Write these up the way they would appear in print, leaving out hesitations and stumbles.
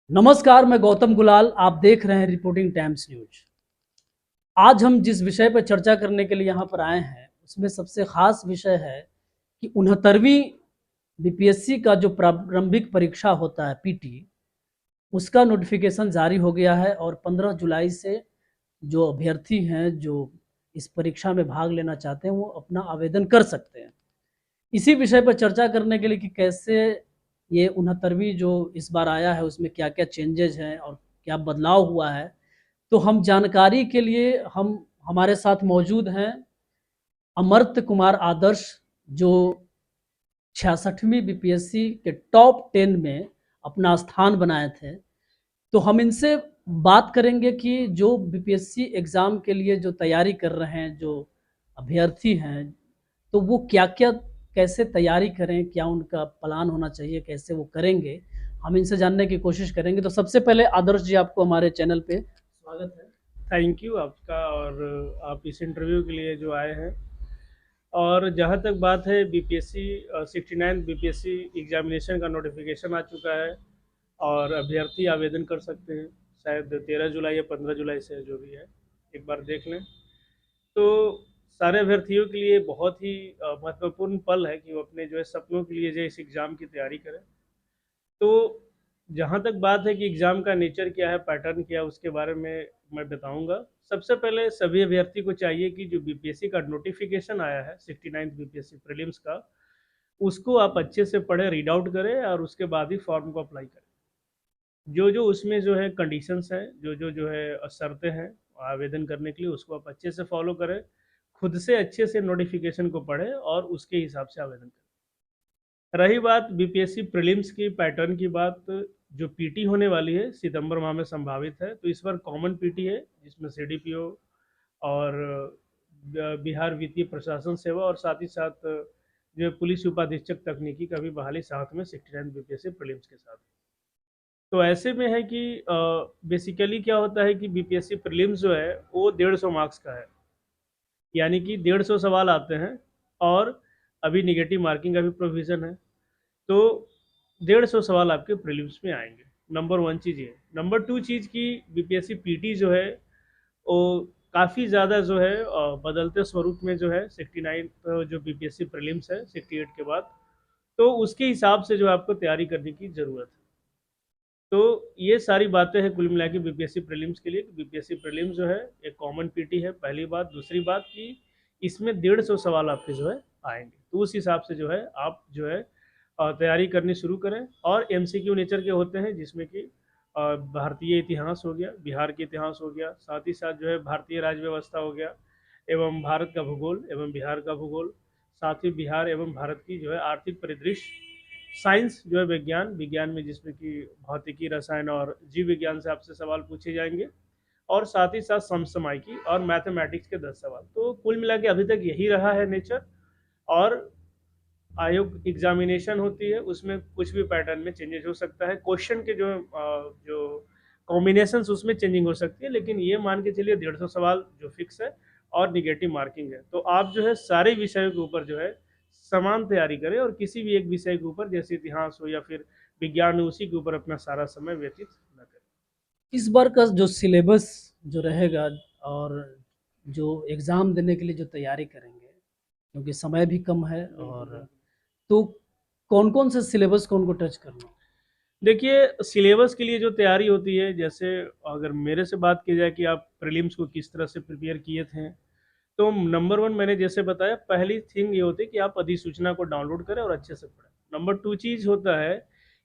नमस्कार, मैं गौतम गुलाल। आप देख रहे हैं रिपोर्टिंग टाइम्स न्यूज। आज हम जिस विषय पर चर्चा करने के लिए यहाँ पर आए हैं उसमें सबसे खास विषय है कि 69वीं बीपीएससी का जो प्रारंभिक परीक्षा होता है पीटी, उसका नोटिफिकेशन जारी हो गया है और 15 जुलाई से जो अभ्यर्थी हैं जो इस परीक्षा में भाग लेना चाहते हैं वो अपना आवेदन कर सकते हैं। इसी विषय पर चर्चा करने के लिए कि कैसे ये 69वीं जो इस बार आया है उसमें क्या क्या चेंजेज हैं और क्या बदलाव हुआ है, तो हम जानकारी के लिए हमारे साथ मौजूद हैं अमर्त्य कुमार आदर्श, जो 66वीं बीपीएससी के टॉप 10 में अपना स्थान बनाए थे। तो हम इनसे बात करेंगे कि जो बीपीएससी एग्ज़ाम के लिए जो तैयारी कर रहे हैं जो अभ्यर्थी हैं, तो वो क्या क्या कैसे तैयारी करें, क्या उनका प्लान होना चाहिए, कैसे वो करेंगे, हम इनसे जानने की कोशिश करेंगे। तो सबसे पहले आदर्श जी, आपको हमारे चैनल पे स्वागत है। थैंक यू आपका। और आप इस इंटरव्यू के लिए जो आए हैं। और जहाँ तक बात है बीपीएससी 69 बीपीएससी एग्जामिनेशन का नोटिफिकेशन आ चुका है और अभ्यर्थी आवेदन कर सकते हैं। शायद 13 जुलाई या 15 जुलाई से जो भी है, एक बार देख लें। तो सारे अभ्यर्थियों के लिए बहुत ही महत्वपूर्ण पल है कि वो अपने जो है सपनों के लिए जो इस एग्ज़ाम की तैयारी करें। तो जहाँ तक बात है कि एग्ज़ाम का नेचर क्या है, पैटर्न क्या है, उसके बारे में मैं बताऊँगा। सबसे पहले सभी अभ्यर्थी को चाहिए कि जो बीपीएससी का नोटिफिकेशन आया है 69th बीपीएससी प्रीलिम्स का, उसको आप अच्छे से पढ़ें, रीड आउट करें और उसके बाद ही फॉर्म को अप्लाई करें। जो जो उसमें जो है कंडीशंस हैं, जो है शर्तें हैं आवेदन करने के लिए, उसको आप अच्छे से फॉलो करें। खुद से अच्छे से नोटिफिकेशन को पढ़ें और उसके हिसाब से आवेदन करें। रही बात बीपीएससी प्रीलिम्स की पैटर्न की बात, जो पीटी होने वाली है सितंबर माह में संभावित है। तो इस बार कॉमन पीटी है जिसमें सीडीपीओ और बिहार वित्तीय प्रशासन सेवा और साथ ही साथ जो है पुलिस उपाधीक्षक तकनीकी का भी बहाली साथ में 69 बीपीएससी प्रीलिम्स के साथ। तो ऐसे में है कि बेसिकली क्या होता है कि बीपीएससी प्रीलिम्स जो है वो 150 मार्क्स का है, यानी कि 150 सवाल आते हैं। और अभी निगेटिव मार्किंग का भी प्रोविज़न है। तो 150 सवाल आपके प्रीलिम्स में आएंगे। नंबर वन चीज़ ये। नंबर टू चीज़ की बीपीएससी पीटी जो है वो काफ़ी ज़्यादा जो है बदलते स्वरूप में जो है 69 जो बीपीएससी प्रीलिम्स है 68 के बाद, तो उसके हिसाब से जो आपको तैयारी करने की ज़रूरत है। तो ये सारी बातें हैं कुल मिला के बीपीएससी प्रीलिम्स के लिए। बीपीएससी प्रीलिम्स जो है एक कॉमन पीटी है, पहली बात। दूसरी बात कि इसमें 150 सवाल आपके जो है आएंगे, तो उस हिसाब से जो है आप जो है तैयारी करनी शुरू करें। और एमसीक्यू नेचर के होते हैं जिसमें कि भारतीय इतिहास हो गया, बिहार के इतिहास हो गया, साथ ही साथ जो है भारतीय राज्य व्यवस्था हो गया, एवं भारत का भूगोल एवं बिहार का भूगोल, साथ ही बिहार एवं भारत की जो है आर्थिक परिदृश्य। साइंस जो है विज्ञान, विज्ञान में जिसमें कि भौतिकी, रसायन और जीव विज्ञान से आपसे सवाल पूछे जाएंगे। और साथ ही साथ समसामयिकी और मैथमेटिक्स के 10 सवाल। तो कुल मिला के अभी तक यही रहा है नेचर। और आयोग एग्जामिनेशन होती है उसमें कुछ भी पैटर्न में चेंजेस हो सकता है, क्वेश्चन के जो कॉम्बिनेशन उसमें चेंजिंग हो सकती है, लेकिन ये मान के चलिए 150 सवाल जो फिक्स है और निगेटिव मार्किंग है। तो आप जो है सारे विषयों के ऊपर जो है समान तैयारी करें और किसी भी एक विषय के ऊपर, जैसे इतिहास हो या फिर विज्ञान हो, उसी के ऊपर अपना सारा समय व्यतीत न करें। इस बार का जो सिलेबस जो रहेगा और जो एग्ज़ाम देने के लिए जो तैयारी करेंगे, क्योंकि समय भी कम है, और तो कौन-कौन से सिलेबस को उनको टच करना? देखिए, सिलेबस के लिए जो तैयारी होती है, जैसे अगर मेरे से बात की जाए कि आप प्रीलिम्स को किस तरह से प्रिपेयर किए थे, तो नंबर वन मैंने जैसे बताया, पहली थिंग ये होती है कि आप अधिसूचना को डाउनलोड करें और अच्छे से पढ़ें। नंबर टू चीज़ होता है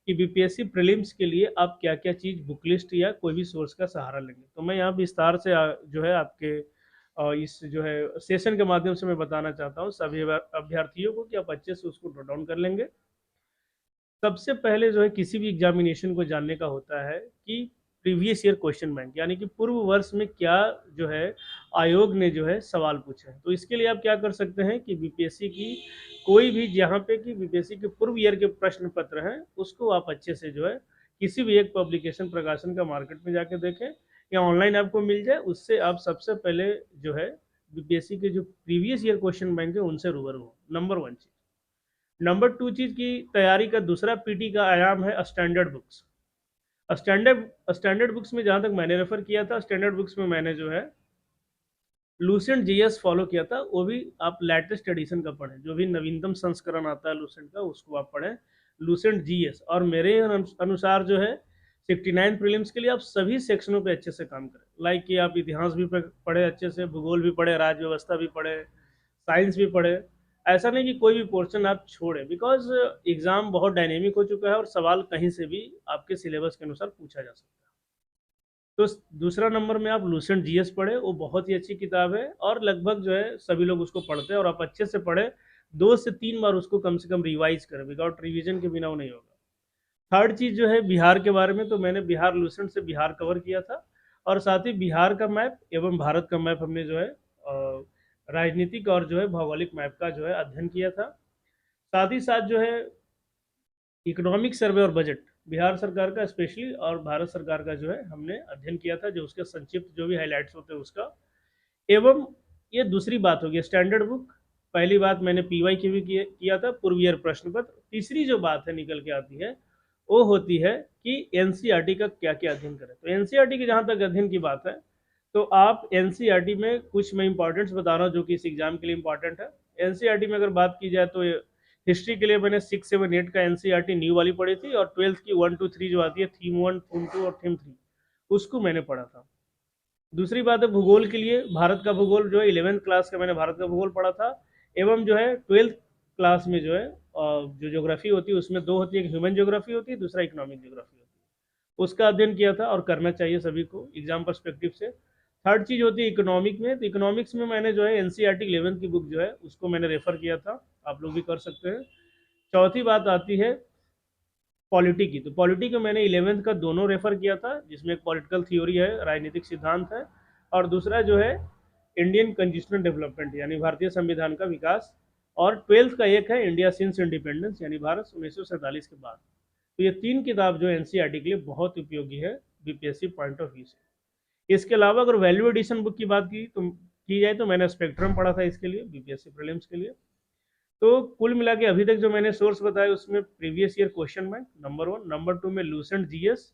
कि बीपीएससी प्रीलिम्स के लिए आप क्या क्या चीज़ बुक लिस्ट या कोई भी सोर्स का सहारा लेंगे। तो मैं यहाँ विस्तार से जो है आपके इस जो है सेशन के माध्यम से मैं बताना चाहता हूँ सभी अभ्यर्थियों को कि आप अच्छे से उसको नोट डाउन कर लेंगे। सबसे पहले जो है किसी भी एग्जामिनेशन को जानने का होता है कि प्रीवियस ईयर क्वेश्चन बैंक, यानी कि पूर्व वर्ष में क्या जो है आयोग ने जो है सवाल पूछे हैं। तो इसके लिए आप क्या कर सकते हैं कि बीपीएससी की कोई भी, जहाँ पे कि बीपीएससी के पूर्व ईयर के प्रश्न पत्र हैं, उसको आप अच्छे से जो है किसी भी एक पब्लिकेशन प्रकाशन का मार्केट में जाके देखें या ऑनलाइन आपको मिल जाए, उससे आप सबसे पहले जो है बीपीएससी के जो प्रीवियस ईयर क्वेश्चन बैंक है उनसे रूबरू हो। नंबर वन चीज़। नंबर टू चीज़ की तैयारी का दूसरा पीटी का आयाम है स्टैंडर्ड बुक्स। स्टैंडर्ड बुक्स में जहाँ तक मैंने रेफर किया था, स्टैंडर्ड बुक्स में मैंने जो है लूसेंट जीएस फॉलो किया था। वो भी आप लेटेस्ट एडिशन का पढ़ें, जो भी नवीनतम संस्करण आता है लूसेंट का उसको आप पढ़ें, लूसेंट जीएस। और मेरे अनुसार जो है 69 प्रीलिम्स के लिए आप सभी सेक्शनों पे अच्छे से काम करें। लाइक कि आप इतिहास भी पढ़े अच्छे से, भूगोल भी पढ़े, राज्य व्यवस्था भी पढ़े, साइंस भी पढ़े। ऐसा नहीं कि कोई भी पोर्शन आप छोड़े, बिकॉज एग्जाम बहुत डायनेमिक हो चुका है और सवाल कहीं से भी आपके सिलेबस के अनुसार पूछा जा सकता है। तो दूसरा नंबर में आप लूसेंट जीएस पढ़े, वो बहुत ही अच्छी किताब है और लगभग जो है सभी लोग उसको पढ़ते हैं, और आप अच्छे से पढ़े, 2 से 3 बार उसको कम से कम रिवाइज करें, विदाउट रिवीजन के बिना वो नहीं होगा। थर्ड चीज़ जो है बिहार के बारे में, तो मैंने बिहार लूसेंट से बिहार कवर किया था, और साथ ही बिहार का मैप एवं भारत का मैप हमने जो है राजनीतिक और जो है भौगोलिक मैप का जो है अध्ययन किया था। साथ ही साथ जो है इकोनॉमिक सर्वे और बजट बिहार सरकार का स्पेशली और भारत सरकार का जो है हमने अध्ययन किया था, जो उसके संक्षिप्त जो भी हाईलाइट्स होते हैं उसका। एवं ये दूसरी बात होगी स्टैंडर्ड बुक। पहली बात मैंने पीवाई की भी किया था, पूर्व ईयर प्रश्न पत्र। तीसरी जो बात है निकल के आती है वो होती है कि एनसीईआरटी का क्या क्या अध्ययन करें। तो एनसीईआरटी की जहाँ तक अध्ययन की बात है, तो आप एनसीईआरटी में कुछ मैं इंपॉर्टेंट्स बता रहा हूँ जो कि इस एग्जाम के लिए इंपॉर्टेंट है। एनसीईआरटी में अगर बात की जाए तो हिस्ट्री के लिए मैंने 6, 7, 8 का एनसीईआरटी न्यू वाली पढ़ी थी, और 12th की 1, 2, 3 जो आती है, थीम 1, थीम 2 और थीम 3, उसको मैंने पढ़ा था। दूसरी बात है भूगोल के लिए, भारत का भूगोल जो है 11th क्लास का मैंने भारत का भूगोल पढ़ा था। एवं जो है 12th क्लास में जो है जो ज्योग्राफी होती है उसमें 2 होती है, एक ह्यूमन ज्योग्राफी होती है, दूसरा इकोनॉमिक ज्योग्राफी होती है। उसका अध्ययन किया था और करना चाहिए सभी को एग्जाम परस्पेक्टिव से। थर्ड चीज़ होती है इकोनॉमिक में, तो इकोनॉमिक्स में मैंने जो है एनसीईआरटी 11th की बुक जो है उसको मैंने रेफर किया था, आप लोग भी कर सकते हैं। चौथी बात आती है पॉलिटी की, तो पॉलिटी को मैंने 11th का दोनों रेफर किया था, जिसमें एक पॉलिटिकल थ्योरी है, राजनीतिक सिद्धांत है, और दूसरा जो है इंडियन कॉन्स्टिट्यूशनल डेवलपमेंट यानी भारतीय संविधान का विकास, और 12th का एक है इंडिया सिंस इंडिपेंडेंस यानी भारत 1947 के बाद। तो ये 3 किताब जो एनसीईआरटी के लिए बहुत उपयोगी है बीपीएससी पॉइंट ऑफ व्यू से। इसके अलावा अगर वैल्यू एडिशन बुक की बात की जाए तो मैंने स्पेक्ट्रम पढ़ा था इसके लिए, बीपीएससी प्रीलिम्स के लिए। तो कुल मिला के अभी तक जो मैंने सोर्स बताया उसमें previous year question bank number 1, number 2 में लूसेंट जीएस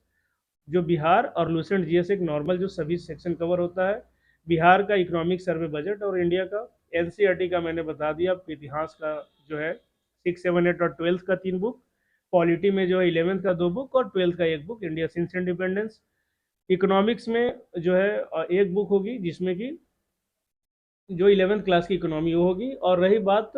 जो बिहार, और लूसेंट जीएस एक नॉर्मल जो सभी सेक्शन कवर होता है, बिहार का इकोनॉमिक सर्वे बजट, और इंडिया का एनसीईआरटी का मैंने बता दिया, इतिहास का जो है 6, 7, 8 और 12th का 3 बुक, पॉलिटी में जो है 11th का 2 बुक और 12th का 1 book India since independence. Economics में जो है एक बुक होगी जिसमें कि जो 11th क्लास की इकोनॉमी वो होगी, और रही बात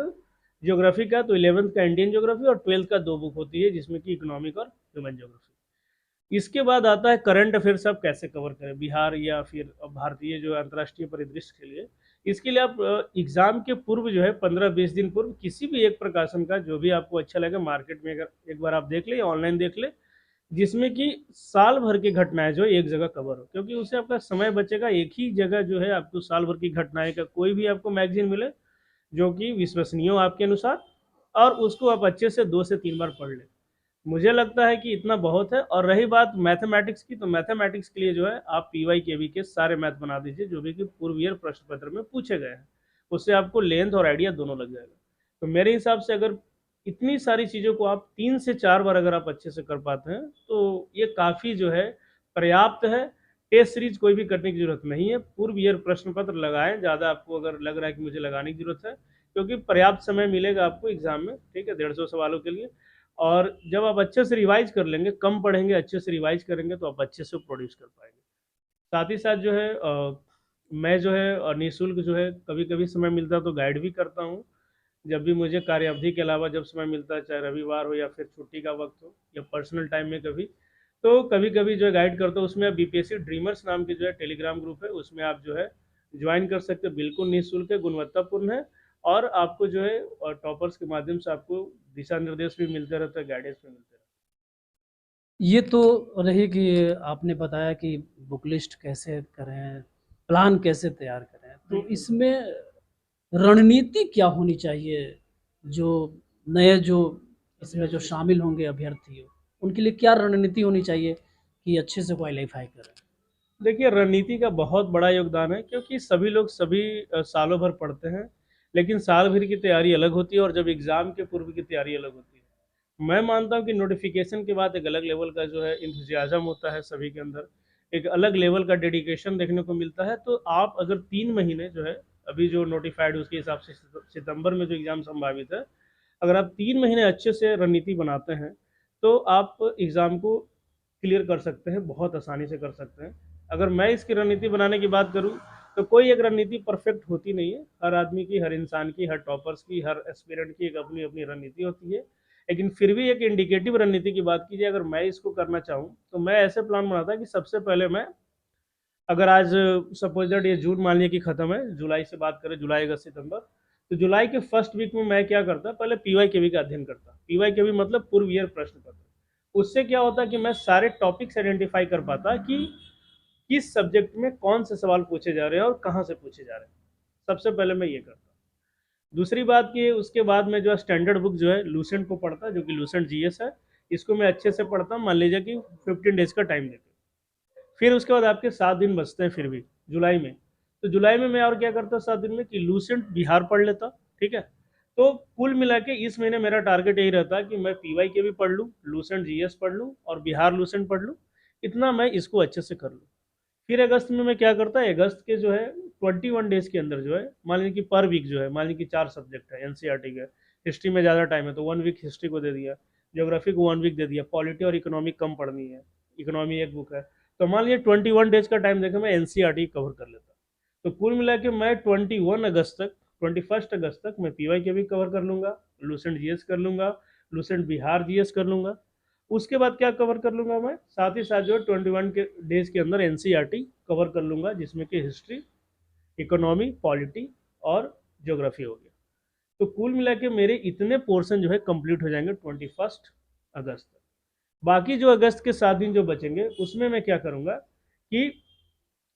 ज्योग्राफी का तो 11th का इंडियन ज्योग्राफी और 12th का 2 बुक होती है जिसमें कि इकोनॉमिक और ह्यूमन ज्योग्राफी। इसके बाद आता है करंट अफेयर्स आप कैसे कवर करें बिहार या फिर भारतीय जो अंतर्राष्ट्रीय परिदृश्य के लिए। इसके लिए आप एग्जाम के पूर्व जो है 15-20 दिन पूर्व किसी भी एक प्रकाशन का जो भी आपको अच्छा लगे मार्केट में अगर एक बार आप देख ले या ऑनलाइन देख ले, जिसमें कि साल भर की घटनाएं जो एक जगह कवर हो, क्योंकि उससे आपका समय बचेगा। एक ही जगह जो है आपको साल भर की घटनाएं का कोई भी आपको मैगजीन मिले जो कि विश्वसनीय हो आपके अनुसार, और उसको आप अच्छे से 2 से 3 बार पढ़ लें। मुझे लगता है कि इतना बहुत है। और रही बात मैथमेटिक्स की, तो मैथमेटिक्स के लिए जो है आप पीवाई केवी के सारे मैथ बना दीजिए जो भी कि पूर्व ईयर प्रश्न पत्र में पूछे गए हैं, उससे आपको लेंथ और आइडिया दोनों लग जाएगा। तो मेरे हिसाब से अगर इतनी सारी चीज़ों को आप 3 से 4 बार अगर आप अच्छे से कर पाते हैं तो ये काफ़ी जो है पर्याप्त है। टेस्ट सीरीज कोई भी करने की जरूरत नहीं है, पूर्व ईयर प्रश्न पत्र लगाएं, ज़्यादा आपको अगर लग रहा है कि मुझे लगाने की जरूरत है, क्योंकि पर्याप्त समय मिलेगा आपको एग्जाम में, ठीक है, 150 सवालों के लिए। और जब आप अच्छे से रिवाइज कर लेंगे, कम पढ़ेंगे, अच्छे से रिवाइज करेंगे, तो आप अच्छे से प्रोड्यूस कर पाएंगे। साथ ही साथ जो है मैं जो है निःशुल्क जो है कभी कभी समय मिलता है तो गाइड भी करता हूँ, जब भी मुझे कार्य अवधि के अलावा जब समय मिलता है, चाहे रविवार हो या फिर छुट्टी का वक्त हो या पर्सनल टाइम में कभी, तो कभी कभी जो है गाइड करता हूँ। उसमें बीपीएससी ड्रीमर्स नाम की जो है टेलीग्राम ग्रुप है, उसमें आप जो है ज्वाइन कर सकते हैं, बिल्कुल निःशुल्क है, गुणवत्तापूर्ण है, और आपको जो है टॉपर्स के माध्यम से आपको दिशा निर्देश भी मिलते रहते हैं, गाइडेंस भी मिलते रहते हैं। ये तो रही कि आपने बताया कि बुक लिस्ट कैसे करें, प्लान कैसे तैयार करें, तो इसमें रणनीति क्या होनी चाहिए, जो नए जो इसमें जो शामिल होंगे अभ्यर्थी उनके लिए क्या रणनीति होनी चाहिए कि अच्छे से क्वालिफाई करें? देखिए रणनीति का बहुत बड़ा योगदान है, क्योंकि सभी लोग सभी सालों भर पढ़ते हैं, लेकिन साल भर की तैयारी अलग होती है और जब एग्ज़ाम के पूर्व की तैयारी अलग होती है। मैं मानता हूँ कि नोटिफिकेशन के बाद एक अलग लेवल का जो है इंथुजियाज्म होता है सभी के अंदर, एक अलग लेवल का डेडिकेशन देखने को मिलता है। तो आप अगर 3 महीने जो है, अभी जो नोटिफाइड उसके हिसाब से सितंबर में जो एग्ज़ाम संभावित है, अगर आप 3 महीने अच्छे से रणनीति बनाते हैं तो आप एग्ज़ाम को क्लियर कर सकते हैं, बहुत आसानी से कर सकते हैं। अगर मैं इसकी रणनीति बनाने की बात करूँ तो कोई एक रणनीति परफेक्ट होती नहीं है, हर आदमी की, हर इंसान की, हर टॉपर्स की, हर एस्पिरेंट की एक अपनी अपनी रणनीति होती है। लेकिन फिर भी एक इंडिकेटिव रणनीति की बात कीजिए, अगर मैं इसको करना चाहूँ तो मैं ऐसे प्लान बनाता कि सबसे पहले मैं, अगर आज सपोज दैट ये जून मान लिया कि खत्म है, जुलाई से बात करें, जुलाई अगस्त सितंबर, तो जुलाई के फर्स्ट वीक में मैं क्या करता, पहले पीवाई के वी का अध्ययन करता। पीवाई के वी मतलब पूर्व ईयर प्रश्न पत्र। उससे क्या होता कि मैं सारे टॉपिक्स आइडेंटिफाई कर पाता कि किस सब्जेक्ट में कौन से सवाल पूछे जा रहे हैं और कहाँ से पूछे जा रहे हैं। सबसे पहले मैं ये करता। दूसरी बात कि उसके बाद मैं जो है स्टैंडर्ड बुक जो है लूसेंट को पढ़ता, जो कि लूसेंट जीएस है, इसको मैं अच्छे से पढ़ता, मान लीजिए कि 15 डेज का टाइम देते। फिर उसके बाद आपके 7 दिन बचते हैं फिर भी जुलाई में, तो जुलाई में मैं और क्या करता 7 दिन में कि लूसेंट बिहार पढ़ लेता। ठीक है, तो कुल मिला के इस महीने मेरा टारगेट यही रहता कि मैं पीवाई के भी पढ़ लूँ, लूसेंट जीएस पढ़ लूँ और बिहार लूसेंट पढ़ लूँ, इतना मैं इसको अच्छे से कर लूँ। फिर अगस्त में मैं क्या करता है, अगस्त के जो है 21 डेज के अंदर जो है, मान लीजिए कि पर वीक जो है, मान लीजिए कि 4 सब्जेक्ट है एनसीईआरटी के, हिस्ट्री में ज़्यादा टाइम है तो 1 वीक हिस्ट्री को दे दिया, ज्योग्राफी को 1 वीक दे दिया, पॉलिटी और इकोनॉमिक कम पढ़नी है, इकोनॉमी एक बुक है, तो मान लीजिए 21 डेज का टाइम देकर मैं एनसीईआरटी कवर कर लेता। तो कुल मिला के मैं 21 अगस्त तक, 21 अगस्त तक मैं पीवाई के भी कवर कर लूँगा, लूसेंट जीएस कर लूँगा, लूसेंट बिहार जीएस कर लूँगा। उसके बाद क्या कवर कर लूँगा मैं, साथ ही साथ जो है 21 डेज के अंदर एनसीईआरटी कवर कर लूँगा, जिसमें कि हिस्ट्री, इकोनॉमी, पॉलिटी और ज्योग्राफी हो गया। तो कुल मिला के मेरे इतने पोर्शन जो है कंप्लीट हो जाएंगे 21 अगस्त तक। बाकी जो अगस्त के 7 दिन जो बचेंगे उसमें मैं क्या करूँगा कि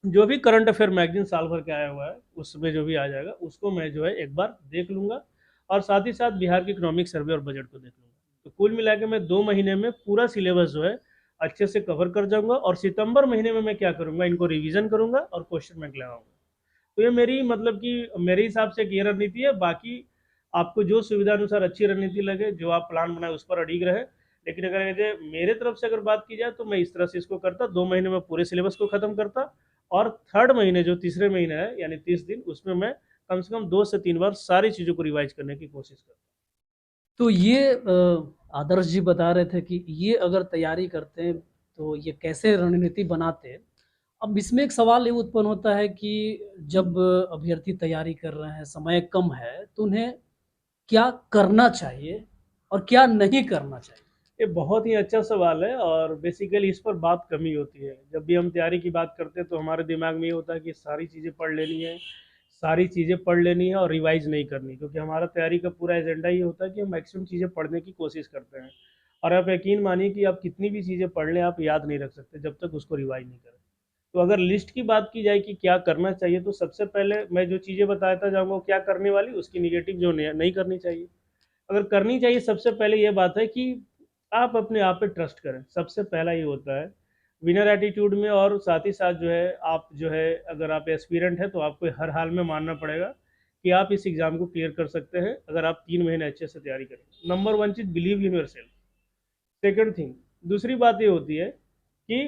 जो भी करंट अफेयर मैगजीन साल भर के आया हुआ है उसमें जो भी आ जाएगा उसको मैं जो है एक बार देख लूँगा, और साथ ही साथ बिहार के इकोनॉमिक सर्वे और बजट को देख लूँगा। तो कुल मिला के मैं 2 महीने में पूरा सिलेबस जो है अच्छे से कवर कर जाऊँगा, और सितंबर महीने में मैं क्या करूँगा, इनको रिवीजन करूँगा और क्वेश्चन बैंक लगाऊंगा। तो ये मेरी मतलब कि मेरे हिसाब से एक ये रणनीति है। बाकी आपको जो सुविधा अनुसार अच्छी रणनीति लगे, जो आप प्लान बनाए उस पर अड़िग रहे। लेकिन अगर मेरे तरफ से अगर बात की जाए तो मैं इस तरह से इसको करता, 2 महीने में पूरे सिलेबस को खत्म करता, और थर्ड महीने जो तीसरे महीने है यानी 30 दिन, उसमें मैं कम से कम 2 से 3 बार सारी चीज़ों को रिवाइज करने की कोशिश करता। तो ये आदर्श जी बता रहे थे कि ये अगर तैयारी करते हैं तो ये कैसे रणनीति बनाते हैं। अब इसमें एक सवाल ये उत्पन्न होता है कि जब अभ्यर्थी तैयारी कर रहे हैं, समय कम है, तो उन्हें क्या करना चाहिए और क्या नहीं करना चाहिए? ये बहुत ही अच्छा सवाल है, और बेसिकली इस पर बात कम ही होती है। जब भी हम तैयारी की बात करते हैं तो हमारे दिमाग में ये होता है कि सारी चीज़ें पढ़ लेनी है, सारी चीज़ें पढ़ लेनी है और रिवाइज नहीं करनी, क्योंकि हमारा तैयारी का पूरा एजेंडा ये होता है कि हम मैक्सिमम चीज़ें पढ़ने की कोशिश करते हैं। और आप यकीन मानिए कि आप कितनी भी चीज़ें पढ़ लें, आप याद नहीं रख सकते जब तक उसको रिवाइज नहीं करें। तो अगर लिस्ट की बात की जाए कि क्या करना चाहिए, तो सबसे पहले मैं जो चीज़ें बताता जाऊँगा क्या करने वाली, उसकी निगेटिव जो नहीं करनी चाहिए। अगर करनी चाहिए, सबसे पहले ये बात है कि आप अपने आप पे ट्रस्ट करें, सबसे पहला ये होता है विनर एटीट्यूड में। और साथ ही साथ जो है आप जो है, अगर आप एस्पिरेंट हैं तो आपको हर हाल में मानना पड़ेगा कि आप इस एग्ज़ाम को क्लियर कर सकते हैं अगर आप 3 महीने अच्छे से तैयारी करें। Number 1 cheese, believe in yourself. Second thing, दूसरी बात ये होती है कि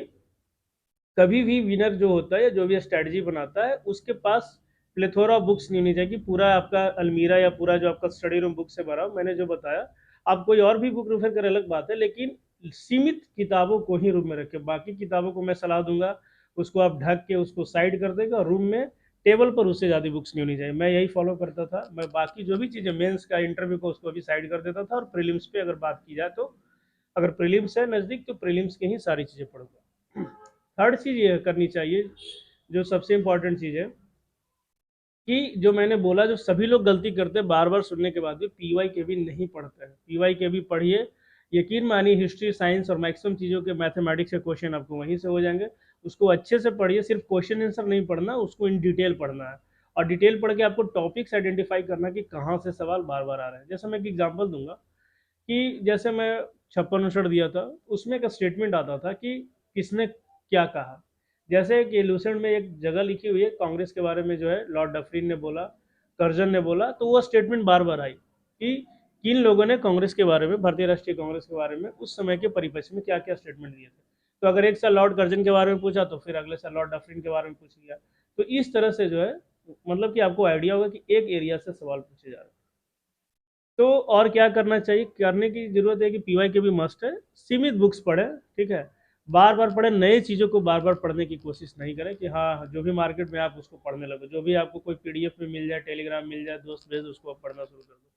कभी भी विनर जो होता है या जो भी स्ट्रैटेजी बनाता है उसके पास प्लेथोरा बुक्स नहीं होनी चाहिए कि पूरा आपका अलमीरा या पूरा जो आपका स्टडी रूम बुक से भरा हो। मैंने जो बताया, आप कोई और भी बुक रेफर करें अलग बात है, लेकिन सीमित किताबों को ही रूम में रखें। बाकी किताबों को मैं सलाह दूंगा उसको आप ढक के उसको साइड कर देगा, रूम में टेबल पर उससे ज़्यादा बुक्स नहीं होनी चाहिए। मैं यही फॉलो करता था। मैं बाकी जो भी चीज़ें मेंस का, इंटरव्यू को, उसको भी साइड कर देता था, और प्रीलिम्स पे अगर बात की जाए तो अगर प्रीलिम्स है नज़दीक तो प्रीलिम्स की ही सारी चीज़ें पढ़ूंगा। थर्ड चीज़ ये करनी चाहिए, जो सबसे इम्पॉर्टेंट चीज़ है, कि जो मैंने बोला जो सभी लोग गलती करते हैं बार बार सुनने के बाद भी, पीवाई के भी नहीं पढ़ते हैं। पीवाई के भी पढ़िए, यकीन मानिए हिस्ट्री, साइंस और मैक्सिमम चीज़ों के मैथमेटिक्स के क्वेश्चन आपको वहीं से हो जाएंगे। उसको अच्छे से पढ़िए, सिर्फ क्वेश्चन आंसर नहीं पढ़ना, उसको इन डिटेल पढ़ना है। और डिटेल पढ़ के आपको टॉपिक्स आइडेंटिफाई करना कि कहाँ से सवाल बार बार आ रहे हैं। जैसे मैं एक एग्जाम्पल दूंगा कि जैसे मैं 56 दिया था, उसमें एक स्टेटमेंट आता था कि किसने क्या कहा। जैसे कि लूसेंट में एक जगह लिखी हुई है कांग्रेस के बारे में, जो है लॉर्ड डफरिन ने बोला, कर्जन ने बोला, तो वो स्टेटमेंट बार बार आई कि किन लोगों ने कांग्रेस के बारे में, भारतीय राष्ट्रीय कांग्रेस के बारे में उस समय के परिप्रेक्ष्य में क्या क्या स्टेटमेंट दिए थे। तो अगर एक साल लॉर्ड कर्जन के बारे में पूछा तो फिर अगले साल लॉर्ड डफरिन के बारे में पूछ लिया। तो इस तरह से जो है मतलब कि आपको आइडिया होगा कि एक एरिया से सवाल पूछे जा रहे हैं। तो और क्या करना चाहिए, करने की जरूरत है कि पीवाई के भी मस्ट है, सीमित बुक्स पढ़े, ठीक है, बार बार पढ़े, नए चीज़ों को बार बार पढ़ने की कोशिश नहीं करें कि हाँ जो भी मार्केट में आप उसको पढ़ने लगो, जो भी आपको कोई पीडीएफ में मिल जाए, टेलीग्राम मिल जाए, दोस्त भेज उसको आप पढ़ना शुरू कर दो।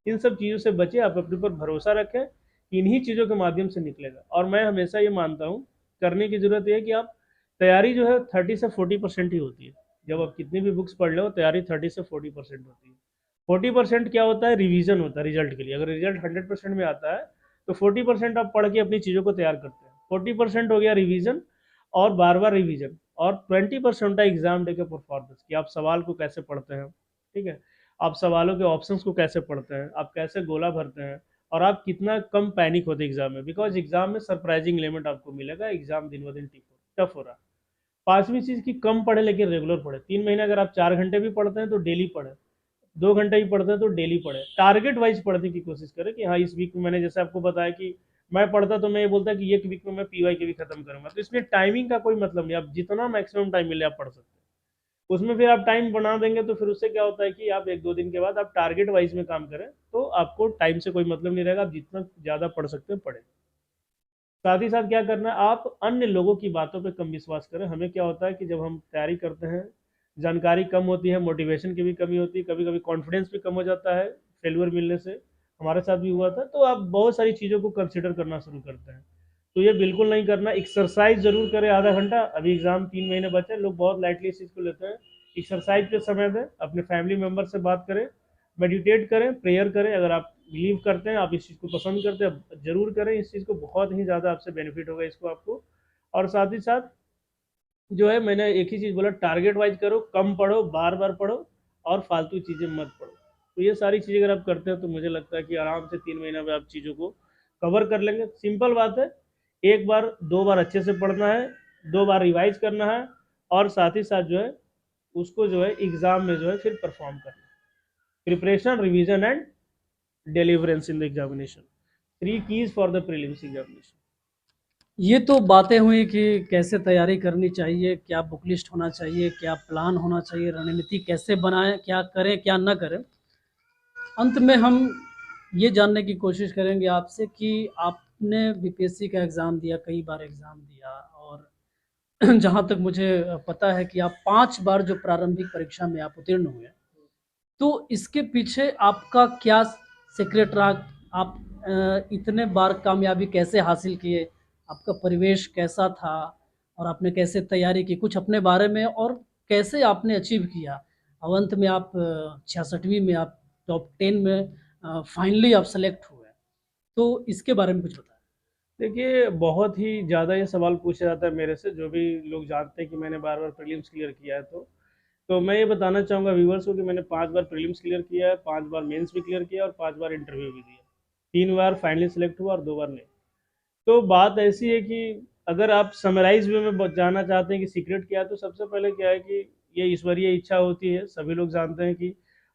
इन सब चीज़ों से बचे, आप अपने ऊपर भरोसा रखें, इन्हीं चीज़ों के माध्यम से निकलेगा। और मैं हमेशा ये मानता हूँ, करने की जरूरत है कि आप तैयारी जो है 30 से 40% ही होती है। जब आप कितनी भी बुक्स पढ़ लो, तैयारी 30 से 40% होती है। 40% क्या होता है, रिवीजन होता है रिजल्ट के लिए। अगर रिजल्ट 100% में आता है तो 40% आप पढ़ के अपनी चीज़ों को तैयार करते हैं। 40% हो गया रिवीजन और बार बार रिवीजन, और 20% होता है एग्जाम डे के परफॉर्मेंस, कि आप सवाल को कैसे पढ़ते हैं, ठीक है, आप सवालों के ऑप्शंस को कैसे पढ़ते हैं, आप कैसे गोला भरते हैं, और आप कितना कम पैनिक होते हैं एग्जाम में, बिकॉज एग्जाम में सरप्राइजिंग एलिमेंट आपको मिलेगा, एग्जाम दिन ब दिन टफ हो रहा है। पांचवी चीज़ की कम पढ़े लेकिन रेगुलर पढ़े। 3 महीने अगर आप 4 घंटे भी पढ़ते हैं तो डेली पढ़े, 2 घंटे ही पढ़ते हैं तो डेली पढ़े, टारगेट वाइज पढ़ने की कोशिश करें कि हाँ इस वीक में, मैंने जैसे आपको बताया कि मैं पढ़ता तो मैं ये बोलता कि एक वीक में मैं पीवाई के भी खत्म करूंगा। तो इसमें टाइमिंग का कोई मतलब नहीं, आप जितना मैक्सिमम टाइम मिले आप पढ़ सकते हैं। उसमें फिर आप टाइम बना देंगे तो फिर उससे क्या होता है कि आप 1-2 दिन के बाद आप टारगेट वाइज में काम करें तो आपको टाइम से कोई मतलब नहीं रहेगा, आप जितना ज़्यादा पढ़ सकते हैं पढ़ें। साथ ही साथ क्या करना है, आप अन्य लोगों की बातों पे कम विश्वास करें। हमें क्या होता है कि जब हम तैयारी करते हैं, जानकारी कम होती है, मोटिवेशन की भी कमी होती है, कभी कभी कॉन्फिडेंस भी कम हो जाता है फेलियर मिलने से, हमारे साथ भी हुआ था। तो आप बहुत सारी चीज़ों को कंसिडर करना शुरू करते हैं। तो ये बिल्कुल नहीं करना। एक्सरसाइज जरूर करें आधा घंटा, अभी एग्जाम 3 महीने बचे, लोग बहुत लाइटली इस चीज़ को लेते हैं। एक्सरसाइज पे समय दें, अपने फैमिली मेम्बर से बात करें, मेडिटेट करें, प्रेयर करें। अगर आप बिलीव करते हैं, आप इस चीज़ को पसंद करते हैं, जरूर करें इस चीज़ को, बहुत ही ज़्यादा आपसे बेनिफिट होगा इसको आपको। और साथ ही साथ जो है, मैंने एक ही चीज़ बोला, टारगेट वाइज करो, कम पढ़ो, बार बार पढ़ो, और फालतू चीज़ें मत पढ़ो। तो ये सारी चीज़ें अगर आप करते हैं तो मुझे लगता है कि आराम से 3 महीने में आप चीज़ों को कवर कर लेंगे। सिंपल बात है, एक बार 2 बार अच्छे से पढ़ना है, 2 बार रिवाइज करना है, और साथ ही साथ जो है उसको जो है एग्ज़ाम में जो है फिर परफॉर्म करना है। Preparation, revision and deliverance in the examination, 3 keys for the prelims examination. ये तो बातें हुई कि कैसे तैयारी करनी चाहिए, क्या बुक लिस्ट होना चाहिए, क्या प्लान होना चाहिए, रणनीति कैसे बनाएं, क्या करें क्या ना करें। अंत में हम ये जानने की कोशिश करेंगे आपसे कि आपने बीपीएससी का एग्ज़ाम दिया, कई बार एग्ज़ाम दिया, और जहाँ तक मुझे पता है कि आप 5 बार जो प्रारंभिक परीक्षा में आप उत्तीर्ण हुए, तो इसके पीछे आपका क्या सीक्रेट रहा? आप इतने बार कामयाबी कैसे हासिल किए? आपका परिवेश कैसा था? और आपने कैसे तैयारी की? कुछ अपने बारे में, और कैसे आपने अचीव किया? और अंत में आप 66वीं में आप टॉप 10 में फाइनली आप सेलेक्ट हुए। तो इसके बारे में कुछ बताएँ। देखिए, बहुत ही ज़्यादा ये सवाल पूछा जाता है मेरे से, जो भी लोग जानते हैं कि मैंने बार बार प्रीलिम्स क्लियर किया है। तो मैं ये बताना चाहूँगा व्यूवर्स को कि मैंने 5 बार प्रीलिम्स क्लियर किया है, 5 बार मेंस भी क्लियर किया, और 5 बार इंटरव्यू भी दिया। 3 बार फाइनली सेलेक्ट हुआ और 2 बार नहीं। तो बात ऐसी है कि अगर आप समराइज वे में जानना चाहते हैं कि सीक्रेट क्या है, तो सबसे पहले क्या है कि ये ईश्वरीय इच्छा होती है। सभी लोग जानते हैं कि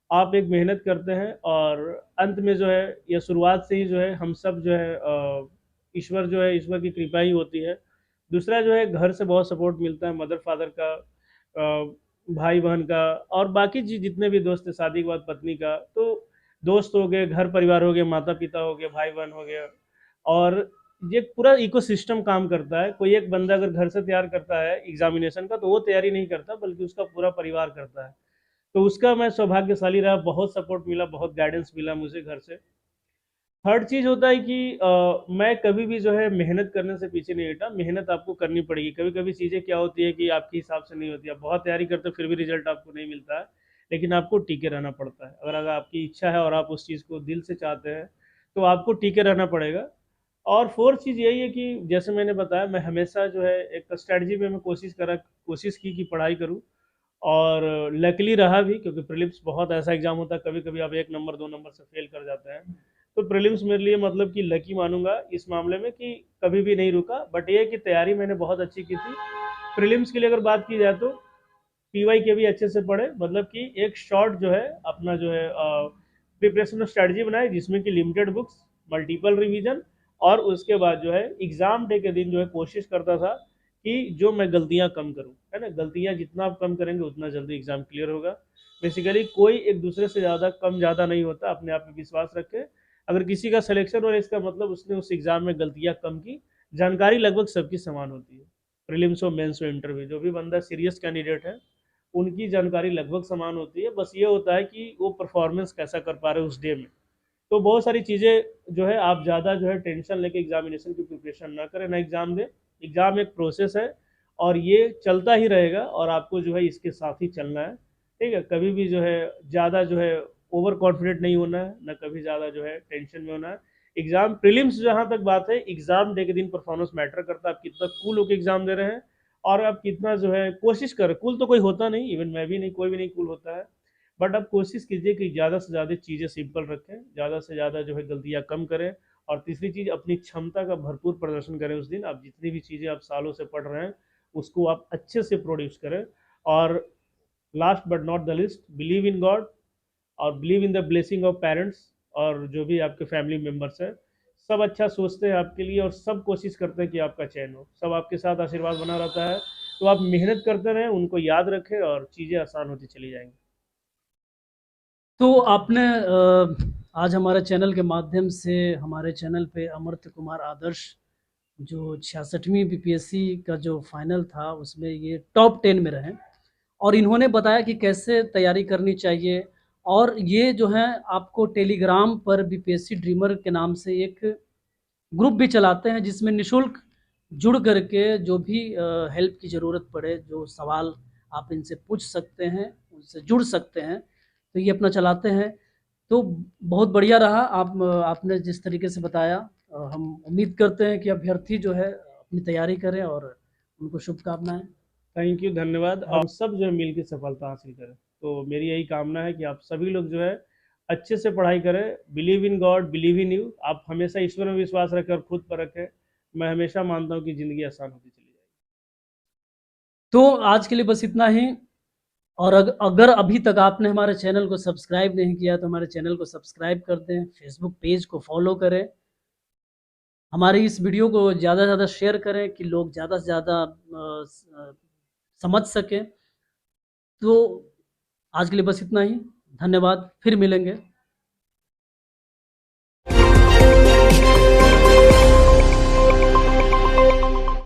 आप एक मेहनत करते हैं, और अंत में जो है, या शुरुआत से ही जो है, हम सब जो है ईश्वर जो है, ईश्वर की कृपा ही होती है। दूसरा जो है, घर से बहुत सपोर्ट मिलता है, मदर फादर का, भाई बहन का, और बाकी जितने भी दोस्त हैं, शादी के बाद पत्नी का। तो दोस्त हो गए, घर परिवार हो गए, माता पिता हो गए, भाई बहन हो गया, और ये पूरा इकोसिस्टम काम करता है। कोई एक बंदा अगर घर से तैयार करता है एग्जामिनेशन का, तो वो तैयारी नहीं करता, बल्कि उसका पूरा परिवार करता है। तो उसका मैं सौभाग्यशाली रहा, बहुत सपोर्ट मिला, बहुत गाइडेंस मिला मुझे घर से। थर्ड चीज़ होता है कि मैं कभी भी जो है मेहनत करने से पीछे नहीं हटा। मेहनत आपको करनी पड़ेगी। कभी कभी चीज़ें क्या होती है कि आपके हिसाब से नहीं होती, आप बहुत तैयारी करते हो फिर भी रिजल्ट आपको नहीं मिलता है, लेकिन आपको टिके रहना पड़ता है। अगर आपकी इच्छा है और आप उस चीज़ को दिल से चाहते हैं, तो आपको टिके रहना पड़ेगा। और फोर्थ चीज़ यही है कि जैसे मैंने बताया, मैं हमेशा जो है एक स्ट्रैटेजी में मैं कोशिश की कि पढ़ाई करूँ, और लकीली रहा भी, क्योंकि प्रीलिम्स बहुत ऐसा एग्जाम होता है, कभी कभी आप 1 नंबर 2 नंबर से फेल कर जाते हैं। तो प्रीलिम्स मेरे लिए मतलब कि लकी मानूंगा इस मामले में, कि कभी भी नहीं रुका। बट ये कि तैयारी मैंने बहुत अच्छी की थी। प्रीलिम्स के लिए अगर बात की जाए तो पीवाई के भी अच्छे से पढ़े, मतलब कि एक शॉर्ट जो है अपना जो है प्रिपरेशन स्ट्रेटजी बनाए जिसमें कि लिमिटेड बुक्स, मल्टीपल रिवीजन, और उसके बाद जो है एग्ज़ाम डे के दिन जो है कोशिश करता था कि जो मैं गलतियां कम करूं, है ना, गलतियां जितना आप कम करेंगे उतना जल्दी एग्ज़ाम क्लियर होगा। बेसिकली कोई एक दूसरे से ज़्यादा कम ज़्यादा नहीं होता, अपने आप में विश्वास रखें। अगर किसी का सिलेक्शन हो रहा है इसका मतलब उसने उस एग्ज़ाम में गलतियां कम की। जानकारी लगभग सबकी समान होती है, प्रीलिम्स हो, मेंस हो, इंटरव्यू, जो भी बंदा सीरियस कैंडिडेट है उनकी जानकारी लगभग समान होती है। बस ये होता है कि वो परफॉर्मेंस कैसा कर पा रहे हैं उस डे में। तो बहुत सारी चीज़ें जो है आप ज़्यादा जो है टेंशन लेके एग्जामिनेशन की प्रिपरेशन ना करें, ना एग्ज़ाम दें। एग्ज़ाम एक प्रोसेस है और ये चलता ही रहेगा और आपको जो है इसके साथ ही चलना है, ठीक है। कभी भी जो है ज़्यादा जो है ओवर कॉन्फिडेंट नहीं होना है, ना कभी ज़्यादा जो है टेंशन में होना है। एग्ज़ाम प्रीलिम्स जहाँ तक बात है, एग्ज़ाम डे के दिन परफॉर्मेंस मैटर करता है, आप कितना कूल होकर एग्ज़ाम दे रहे हैं और आप कितना जो है कोशिश करें। कूल तो कोई होता नहीं, इवन मैं भी नहीं, कोई भी नहीं कूल होता है, बट आप कोशिश कीजिए कि ज़्यादा से ज़्यादा चीज़ें सिंपल रखें, ज़्यादा से ज़्यादा जो है गलतियाँ कम करें। और तीसरी चीज़, अपनी क्षमता का भरपूर प्रदर्शन करें उस दिन। आप जितनी भी चीज़ें आप सालों से पढ़ रहे हैं उसको आप अच्छे से प्रोड्यूस करें। और last but not the list, believe in God और believe in the blessing of parents, और जो भी आपके फैमिली मेम्बर्स हैं सब अच्छा सोचते हैं आपके लिए और सब कोशिश करते हैं कि आपका चयन हो, सब आपके साथ आशीर्वाद बना रहता है। तो आप मेहनत करते रहें, उनको याद रखें और चीज़ें आसान होती चली जाएंगी। तो आपने आज हमारे चैनल के माध्यम से हमारे चैनल पे अमर्त्य कुमार आदर्श जो 66वीं बीपीएससी का जो फाइनल था उसमें ये टॉप 10 में रहे और इन्होंने बताया कि कैसे तैयारी करनी चाहिए। और ये जो है आपको टेलीग्राम पर बीपीएससी ड्रीमर के नाम से एक ग्रुप भी चलाते हैं जिसमें निशुल्क जुड़ करके जो भी हेल्प की ज़रूरत पड़े, जो सवाल आप इनसे पूछ सकते हैं, उनसे जुड़ सकते हैं, तो ये अपना चलाते हैं। तो बहुत बढ़िया रहा आपने जिस तरीके से बताया। हम उम्मीद करते हैं कि अभ्यर्थी जो है अपनी तैयारी करें और उनको शुभकामनाएं। थैंक यू, धन्यवाद। और सब जो है मिल के सफलता हासिल करें। तो मेरी यही कामना है कि आप सभी लोग जो है अच्छे से पढ़ाई करें। Believe in God, believe in you. आप हमेशा ईश्वर में विश्वास रखें और खुद पर रखें। मैं हमेशा मानता हूँ कि ज़िंदगी आसान होती चली जाएगी। तो आज के लिए बस इतना ही। और अगर अभी तक आपने हमारे चैनल को सब्सक्राइब नहीं किया तो हमारे चैनल को सब्सक्राइब कर दें, फेसबुक पेज को फॉलो करें, हमारी इस वीडियो को ज़्यादा से ज़्यादा शेयर करें कि लोग ज़्यादा से ज़्यादा समझ सकें। तो आज के लिए बस इतना ही। धन्यवाद, फिर मिलेंगे।